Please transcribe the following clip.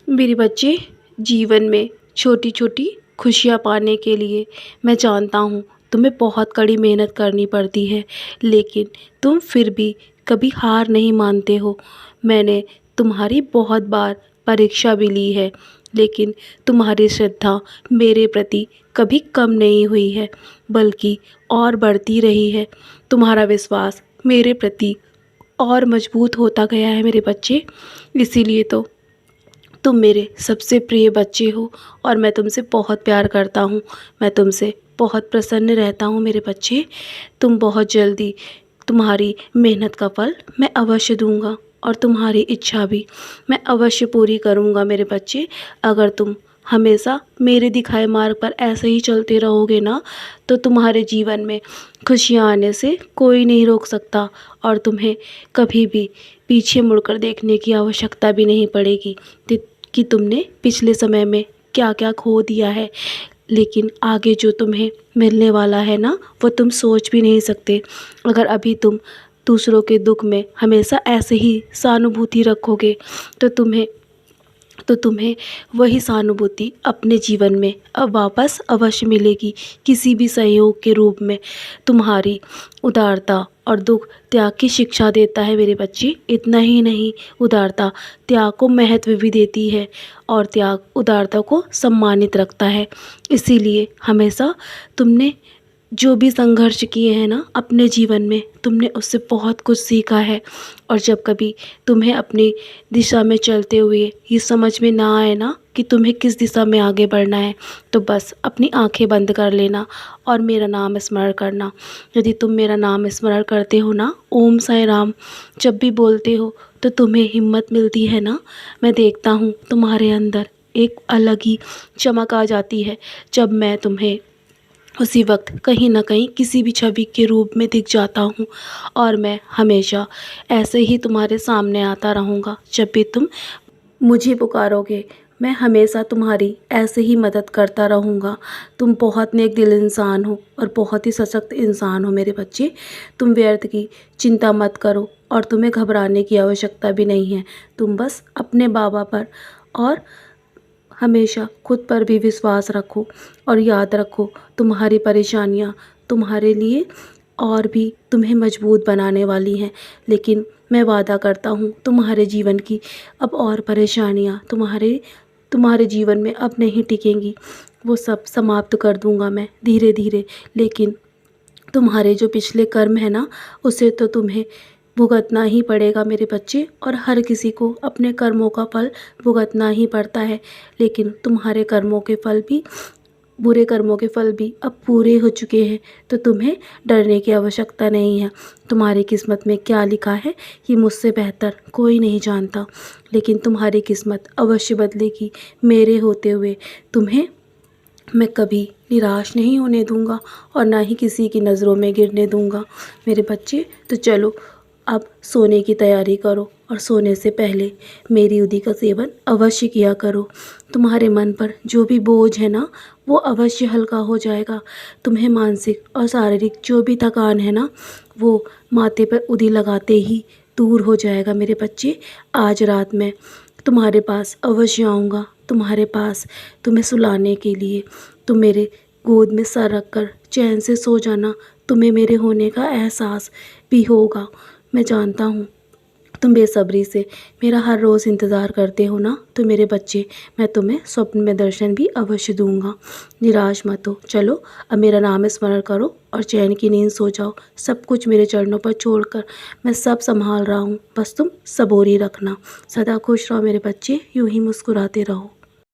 मेरे बच्चे, जीवन में छोटी छोटी खुशियाँ पाने के लिए मैं जानता हूँ तुम्हें बहुत कड़ी मेहनत करनी पड़ती है, लेकिन तुम फिर भी कभी हार नहीं मानते हो। मैंने तुम्हारी बहुत बार परीक्षा भी ली है, लेकिन तुम्हारी श्रद्धा मेरे प्रति कभी कम नहीं हुई है, बल्कि और बढ़ती रही है। तुम्हारा विश्वास मेरे प्रति और मजबूत होता गया है मेरे बच्चे। इसीलिए तो तुम मेरे सबसे प्रिय बच्चे हो और मैं तुमसे बहुत प्यार करता हूँ। मैं तुमसे बहुत प्रसन्न रहता हूँ मेरे बच्चे। तुम बहुत जल्दी तुम्हारी मेहनत का फल मैं अवश्य दूंगा और तुम्हारी इच्छा भी मैं अवश्य पूरी करूंगा मेरे बच्चे। अगर तुम हमेशा मेरे दिखाए मार्ग पर ऐसे ही चलते रहोगे ना, तो तुम्हारे जीवन में खुशियाँ आने से कोई नहीं रोक सकता और तुम्हें कभी भी पीछे मुड़कर देखने की आवश्यकता भी नहीं पड़ेगी कि तुमने पिछले समय में क्या क्या खो दिया है। लेकिन आगे जो तुम्हें मिलने वाला है ना, वो तुम सोच भी नहीं सकते। अगर अभी तुम दूसरों के दुख में हमेशा ऐसे ही सहानुभूति रखोगे, तो तुम्हें वही सहानुभूति अपने जीवन में अब वापस अवश्य मिलेगी, किसी भी सहयोग के रूप में। तुम्हारी उदारता और दुख त्याग की शिक्षा देता है मेरे बच्चे। इतना ही नहीं, उदारता त्याग को महत्व भी देती है और त्याग उदारता को सम्मानित रखता है। इसीलिए हमेशा तुमने जो भी संघर्ष किए हैं ना अपने जीवन में, तुमने उससे बहुत कुछ सीखा है। और जब कभी तुम्हें अपनी दिशा में चलते हुए ये समझ में ना आए ना कि तुम्हें किस दिशा में आगे बढ़ना है, तो बस अपनी आंखें बंद कर लेना और मेरा नाम स्मरण करना। यदि तुम मेरा नाम स्मरण करते हो ना, ओम साई राम जब भी बोलते हो, तो तुम्हें हिम्मत मिलती है ना। मैं देखता हूँ तुम्हारे अंदर एक अलग ही चमक आ जाती है जब मैं तुम्हें उसी वक्त कहीं ना कहीं किसी भी छवि के रूप में दिख जाता हूँ। और मैं हमेशा ऐसे ही तुम्हारे सामने आता रहूँगा। जब भी तुम मुझे पुकारोगे, मैं हमेशा तुम्हारी ऐसे ही मदद करता रहूँगा। तुम बहुत नेक दिल इंसान हो और बहुत ही सशक्त इंसान हो मेरे बच्चे। तुम व्यर्थ की चिंता मत करो और तुम्हें घबराने की आवश्यकता भी नहीं है। तुम बस अपने बाबा पर और हमेशा खुद पर भी विश्वास रखो और याद रखो, तुम्हारी परेशानियाँ तुम्हारे लिए और भी तुम्हें मजबूत बनाने वाली हैं। लेकिन मैं वादा करता हूँ तुम्हारे जीवन की अब और परेशानियाँ तुम्हारे जीवन में अब नहीं टिकेंगी। वो सब समाप्त कर दूँगा मैं धीरे धीरे। लेकिन तुम्हारे जो पिछले कर्म है ना, उसे तो तुम्हें भुगतना ही पड़ेगा मेरे बच्चे। और हर किसी को अपने कर्मों का फल भुगतना ही पड़ता है। लेकिन तुम्हारे कर्मों के फल भी, बुरे कर्मों के फल भी अब पूरे हो चुके हैं, तो तुम्हें डरने की आवश्यकता नहीं है। तुम्हारी किस्मत में क्या लिखा है ये मुझसे बेहतर कोई नहीं जानता, लेकिन तुम्हारी किस्मत अवश्य बदलेगी मेरे होते हुए। तुम्हें मैं कभी निराश नहीं होने दूंगा और ना ही किसी की नज़रों में गिरने दूंगा मेरे बच्चे। तो चलो अब सोने की तैयारी करो और सोने से पहले मेरी उदी का सेवन अवश्य किया करो। तुम्हारे मन पर जो भी बोझ है ना, वो अवश्य हल्का हो जाएगा। तुम्हें मानसिक और शारीरिक जो भी थकान है ना, वो माथे पर उदी लगाते ही दूर हो जाएगा मेरे बच्चे। आज रात में तुम्हारे पास अवश्य आऊँगा, तुम्हारे पास तुम्हें सुलाने के लिए। तुम मेरे गोद में सर रख कर चैन से सो जाना। तुम्हें मेरे होने का एहसास भी होगा। मैं जानता हूँ तुम बेसब्री से मेरा हर रोज़ इंतज़ार करते हो ना, तो मेरे बच्चे मैं तुम्हें स्वप्न में दर्शन भी अवश्य दूंगा। निराश मत हो। चलो अब मेरा नाम स्मरण करो और चैन की नींद सो जाओ। सब कुछ मेरे चरणों पर छोड़कर मैं सब संभाल रहा हूँ, बस तुम सबूरी रखना। सदा खुश रहो मेरे बच्चे, यूं ही मुस्कुराते रहो।